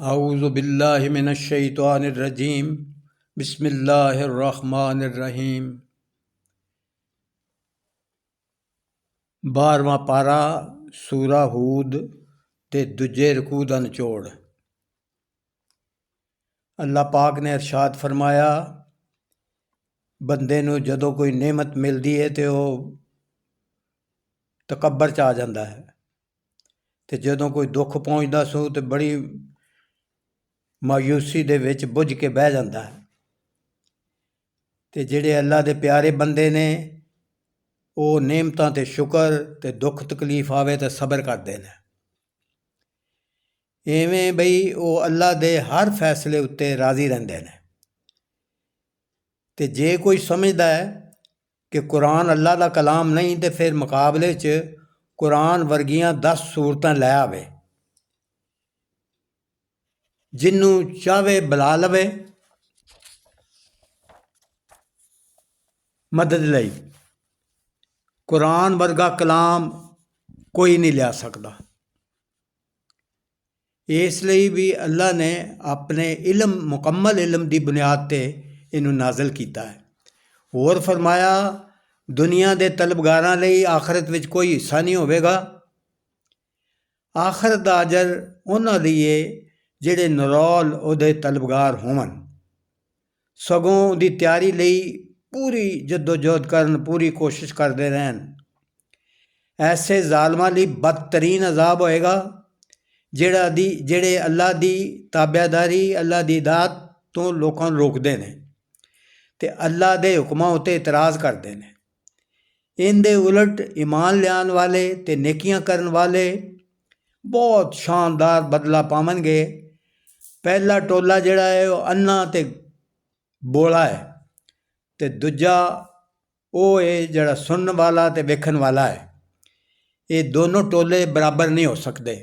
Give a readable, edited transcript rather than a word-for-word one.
आऊज़ु बिल्लाहि मिनश शैतानिर रजीम बिस्मिल्लाहिर रहमानिर रहीम। 12वां पारा सूरा हूद ते दूजे रकू दा निचोड़। अल्लाह पाक ने इरशाद फरमाया, बंदे नूं जदों कोई नेमत मिलदी है तो वह तकब्बर च आ जाता है, तो जदों कोई दुख पहुँचता सो तो बड़ी मायूसी दे विच बुझ के बह जाता है। तो जिहड़े अल्लाह दे प्यारे बंदे ने वो नेमतां ते शुक्र ते दुख तकलीफ आवे तो सबर करते हैं। इवें बई वो अल्लाह दे हर फैसले उत्ते राज़ी रहंदे हैं। तो जे कोई समझदा है कि कुरान अल्लाह दा कलाम नहीं तो फिर मुकाबले च कुरान वर्गियां 10 सूरतां लै आवे, जिन्नू चाहे बुला लवे मदद लई। कुरान वर्गा कलाम कोई नहीं लिया सकता। इसलिए भी अल्लाह ने अपने इलम मुकम्मल इलम की बुनियाद ते इनू नाज़िल किया है। होर फरमाया, दुनिया के तलबगारां लई आखरत विच कोई हिस्सा नहीं होवेगा। आखरत दा अजर उन्हां लई है जिहड़े नरौल उहदे तलबगार होवन, सगों उहदी तैयारी लई पूरी जद्दोजहद करन, पूरी कोशिश करते रहन। ऐसे जालमां लई बदतरीन अजाब होएगा जिहड़े अल्लाह की ताबेदारी, अल्लाह की इताअत तो लोकां नूं रोकदे ने ते अल्लाह दे हुक्मां उत्ते इतराज़ करते हैं। इनदे उलट ईमान लियान वाले ते नेकियां करन वाले बहुत शानदार बदला पावनगे। पहला टोला जिहड़ा है वह अन्ना ते बोला है, ते दूजा वो है जिहड़ा सुनन वाला ते वेखन वाला है। ये दोनों टोले बराबर नहीं हो सकते।